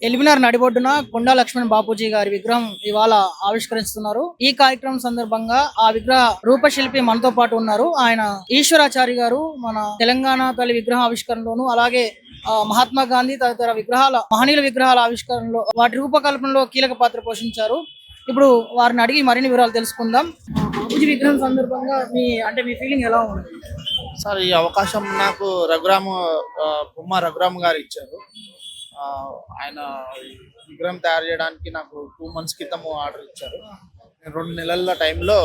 ఎల్బినార్ నడిబొడ్డున కొండా లక్ష్మణ్ బాపూజీ గారి విగ్రహం ఇవాళ ఆవిష్కరిస్తున్నారు. ఈ కార్యక్రమం సందర్భంగా ఆ విగ్రహ రూపశిల్పి మనతో పాటు ఉన్నారు. ఆయన ఈశ్వరాచారి గారు మన తెలంగాణ తల్లి విగ్రహ ఆవిష్కరణలోను, అలాగే మహాత్మా గాంధీ తదితర విగ్రహాల మహనీయుల విగ్రహాల ఆవిష్కరణలో వాటి రూపకల్పనలో కీలక పాత్ర పోషించారు. ఇప్పుడు వారిని అడిగి మరిన్ని వివరాలు తెలుసుకుందాం. బాపూజీ విగ్రహం సందర్భంగా మీ ఫీలింగ్ ఎలా ఉంది సార్? ఈ అవకాశం నాకు బొమ్మ రఘురామ్ గారు ఇచ్చారు. ఆయన విగ్రహం తయారు చేయడానికి నాకు 2 months క్రితం ఆర్డర్ ఇచ్చారు. నేను 2 నెలల టైంలో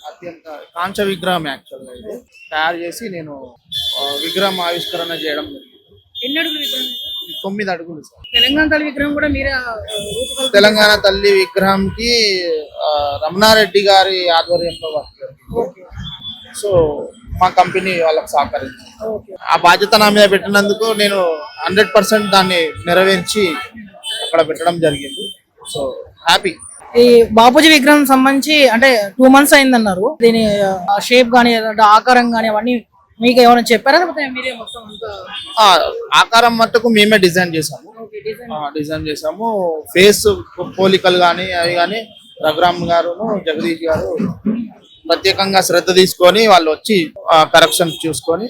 అత్యంత కాంచ విగ్రహం యాక్చువల్గా ఇది తయారు చేసి నేను విగ్రహం ఆవిష్కరణ చేయడం జరిగింది. ఎన్ని అడుగులు విగ్రహం? 9 అడుగులు సార్. తెలంగాణ తల్లి విగ్రహం కూడా మీరే? తెలంగాణ తల్లి విగ్రహంకి రమణారెడ్డి గారి ఆధ్వర్యంలో వర్క్ జరిగింది. సో మా కంపెనీ వాళ్ళకి సహకరించింది. ఆ బాధ్యత నా మీద పెట్టినందుకు నేను 100% దాన్ని నెరవేర్చి అక్కడ పెట్టడం జరిగింది. So happy. ఈ బాపూజీ విగ్రహం సంబంధించి 2 months అయిందన్నారు. దీని షేప్ కానీ ఆకారం కానీ అవన్నీ మీకు ఏమైనా చెప్పారా? మీరే మొత్తం ఆకారం మట్టుకు మేమే డిజైన్ చేసాము. ఫేస్ పోలికలు కానీ అవి కానీ రఘురామ్ గారును జగదీష్ గారు ప్రత్యేకంగా శ్రద్ధ తీసుకొని వాళ్ళు వచ్చి కరెక్షన్ చూసుకొని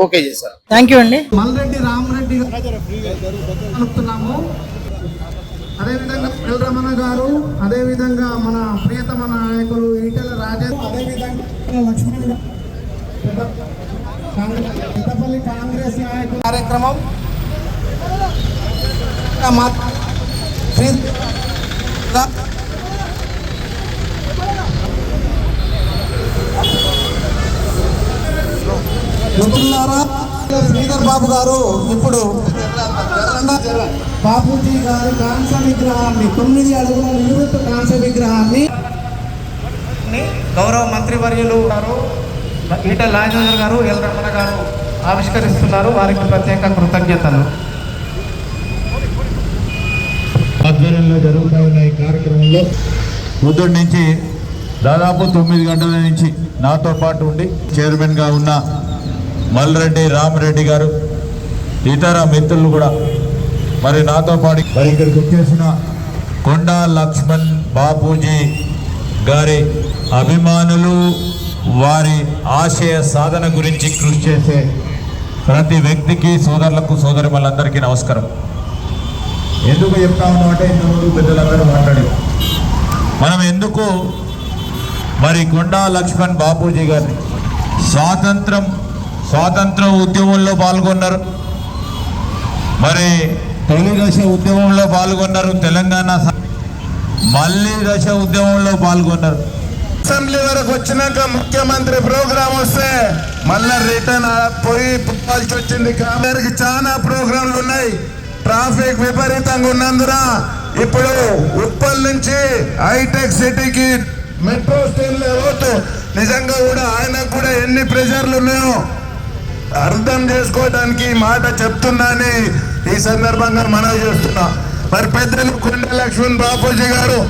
ఓకే చేశారు. థ్యాంక్ యూ అండి. మల్రెడ్డి రామరెడ్డి అదేవిధంగా రమణ గారు, అదేవిధంగా మన ప్రియతమ నాయకులు ఈటెల రాజేంద్ర, అదేవిధంగా లక్ష్మణ్ పెద్దపల్లి కాంగ్రెస్ నాయకులు కార్యక్రమం శ్రీధర్ బాబు గారు ఇప్పుడు బాపూజీ గారి కాంస్య విగ్రహాన్ని 9 అడుగుల నిలువెత్తు కాంస్య విగ్రహాన్ని గౌరవ మంత్రివర్యులు గారు ఈటెల రాజేంద్ర గారు, ఎల్ రమణ గారు ఆవిష్కరిస్తున్నారు. వారికి ప్రత్యేక కృతజ్ఞతలు. ఆధ్వర్యంలో జరుగుతూ ఉన్న ఈ కార్యక్రమంలో పొద్దున్న నుంచి దాదాపు 9 గంటల నుంచి నాతో పాటు ఉండి చైర్మన్గా ఉన్న మల్రెడ్డి రామరెడ్డి గారు, ఇతర మిత్రులు కూడా మరి నాతో పాటు ఇక్కడికి వచ్చేసిన కొండా లక్ష్మణ్ బాపూజీ గారి అభిమానులు, వారి ఆశయ సాధన గురించి కృషి చేసే ప్రతి వ్యక్తికి, సోదరులకు, సోదరిమలందరికీ నమస్కారం. ఎందుకు చెప్తా ఉన్నామంటే ఇంతకుముందు పెద్దలందరూ మాట్లాడి మనం ఎందుకు మరి కొండా లక్ష్మణ్ బాపూజీ గారిని స్వాతంత్ర ఉద్యమంలో పాల్గొన్నారు, మరి తొలి దశ ఉద్యమంలో పాల్గొన్నారు, తెలంగాణ మళ్ళీ దశ ఉద్యమంలో పాల్గొన్నారు. అసెంబ్లీ వరకు వచ్చినాక ముఖ్యమంత్రి ప్రోగ్రాం వస్తే మళ్ళా రిటర్న్ పోయి పోవాల్సి వచ్చింది. కాబట్టి చాలా ప్రోగ్రాంలు ఉన్నాయి. ట్రాఫిక్ విపరీతంగా ఉన్నందున ఇప్పుడు ఉప్పల్ నుంచి హైటెక్ సిటీకి మెట్రో స్టేషన్ పోతూ నిజంగా కూడా ఆయనకు కూడా ఎన్ని ప్రెజర్లు ఉన్నాయో అర్థం చేసుకోవడానికి మాట చెప్తున్నాని ఈ సందర్భంగా మనవి చేస్తున్నా. మరి పెద్దలు కొండా లక్ష్మణ్ బాపూజీ గారు